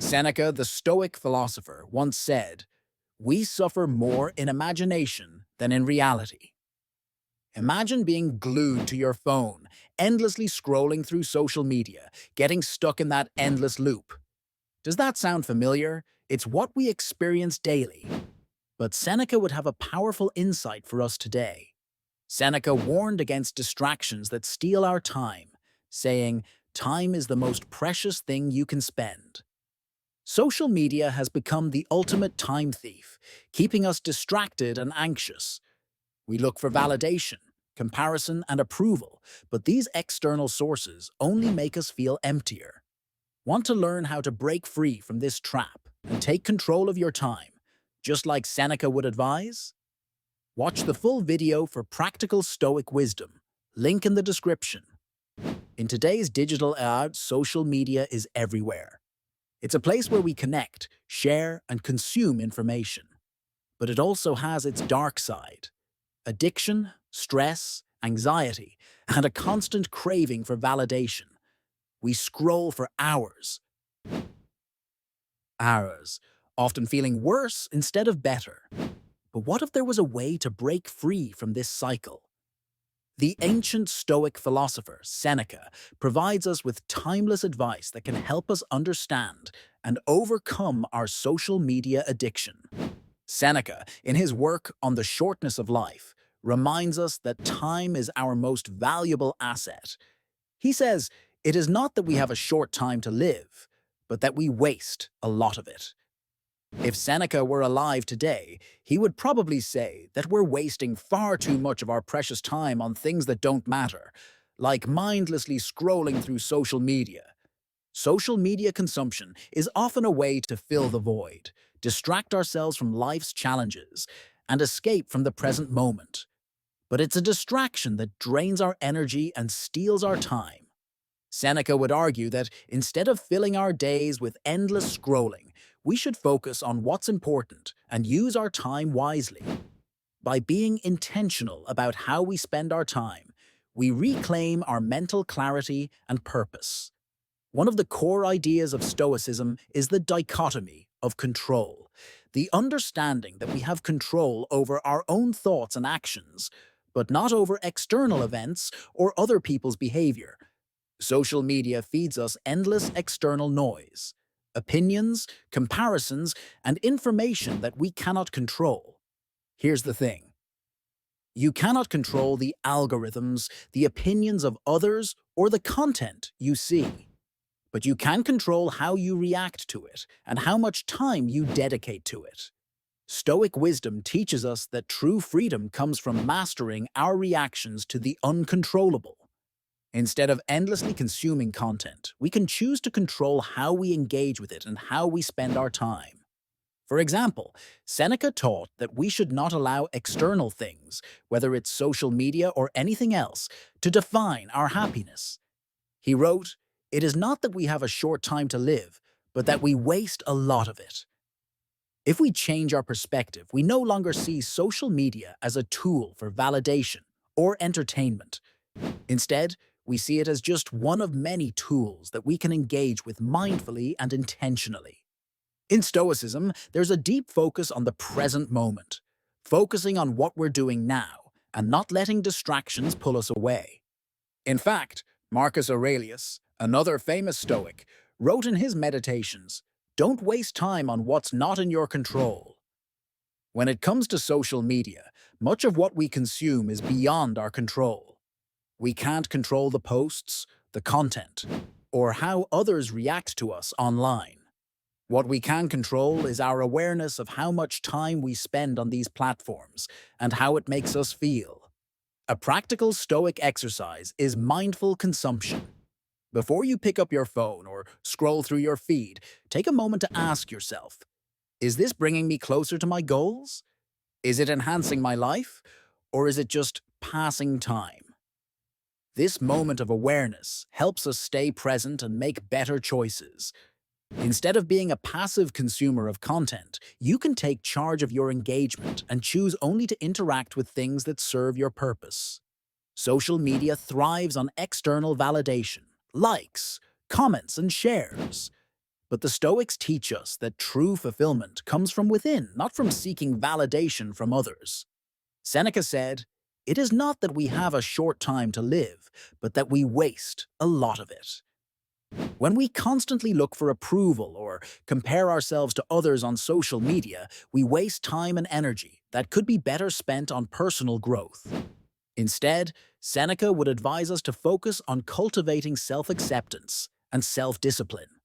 Seneca, the Stoic philosopher, once said, "We suffer more in imagination than in reality." Imagine being glued to your phone, endlessly scrolling through social media, getting stuck in that endless loop. Does that sound familiar? It's what we experience daily. But Seneca would have a powerful insight for us today. Seneca warned against distractions that steal our time, saying, "Time is the most precious thing you can spend." Social media has become the ultimate time thief, keeping us distracted and anxious. We look for validation, comparison, and approval, but these external sources only make us feel emptier. Want to learn how to break free from this trap and take control of your time, just like Seneca would advise? Watch the full video for practical Stoic wisdom. Link in the description. In today's digital era, social media is everywhere. It's a place where we connect, share, and consume information. But it also has its dark side: addiction, stress, anxiety, and a constant craving for validation. We scroll for hours, often feeling worse instead of better. But what if there was a way to break free from this cycle? The ancient Stoic philosopher, Seneca, provides us with timeless advice that can help us understand and overcome our social media addiction. Seneca, in his work on the shortness of life, reminds us that time is our most valuable asset. He says, "It is not that we have a short time to live, but that we waste a lot of it." If Seneca were alive today, he would probably say that we're wasting far too much of our precious time on things that don't matter, like mindlessly scrolling through social media. Social media consumption is often a way to fill the void, distract ourselves from life's challenges, and escape from the present moment. But it's a distraction that drains our energy and steals our time. Seneca would argue that instead of filling our days with endless scrolling, we should focus on what's important and use our time wisely. By being intentional about how we spend our time, we reclaim our mental clarity and purpose. One of the core ideas of Stoicism is the dichotomy of control, the understanding that we have control over our own thoughts and actions, but not over external events or other people's behavior. Social media feeds us endless external noise, opinions, comparisons, and information that we cannot control. Here's the thing: you cannot control the algorithms, the opinions of others, or the content you see. But you can control how you react to it and how much time you dedicate to it. Stoic wisdom teaches us that true freedom comes from mastering our reactions to the uncontrollable. Instead of endlessly consuming content, we can choose to control how we engage with it and how we spend our time. For example, Seneca taught that we should not allow external things, whether it's social media or anything else, to define our happiness. He wrote, "It is not that we have a short time to live, but that we waste a lot of it." If we change our perspective, we no longer see social media as a tool for validation or entertainment. Instead, we see it as just one of many tools that we can engage with mindfully and intentionally. In Stoicism, there's a deep focus on the present moment, focusing on what we're doing now and not letting distractions pull us away. In fact, Marcus Aurelius, another famous Stoic, wrote in his Meditations, "Don't waste time on what's not in your control." When it comes to social media, much of what we consume is beyond our control. We can't control the posts, the content, or how others react to us online. What we can control is our awareness of how much time we spend on these platforms and how it makes us feel. A practical Stoic exercise is mindful consumption. Before you pick up your phone or scroll through your feed, take a moment to ask yourself, is this bringing me closer to my goals? Is it enhancing my life? Or is it just passing time? This moment of awareness helps us stay present and make better choices. Instead of being a passive consumer of content, you can take charge of your engagement and choose only to interact with things that serve your purpose. Social media thrives on external validation, likes, comments, and shares. But the Stoics teach us that true fulfillment comes from within, not from seeking validation from others. Seneca said, "It is not that we have a short time to live, but that we waste a lot of it." When we constantly look for approval or compare ourselves to others on social media, we waste time and energy that could be better spent on personal growth. Instead, Seneca would advise us to focus on cultivating self-acceptance and self-discipline.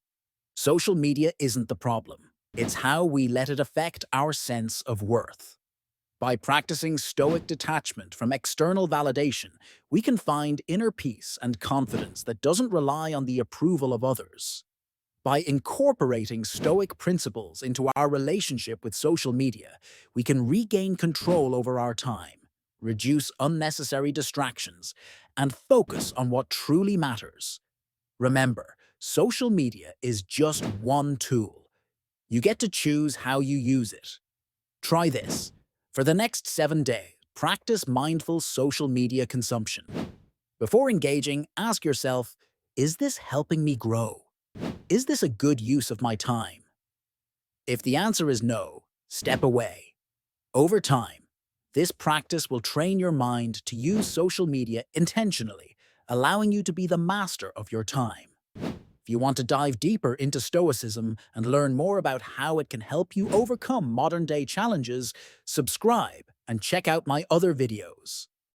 Social media isn't the problem. It's how we let it affect our sense of worth. By practicing Stoic detachment from external validation, we can find inner peace and confidence that doesn't rely on the approval of others. By incorporating Stoic principles into our relationship with social media, we can regain control over our time, reduce unnecessary distractions, and focus on what truly matters. Remember, social media is just one tool. You get to choose how you use it. Try this. For the next 7 days, practice mindful social media consumption. Before engaging, ask yourself, is this helping me grow? Is this a good use of my time? If the answer is no, step away. Over time, this practice will train your mind to use social media intentionally, allowing you to be the master of your time. If you want to dive deeper into Stoicism and learn more about how it can help you overcome modern-day challenges, subscribe and check out my other videos.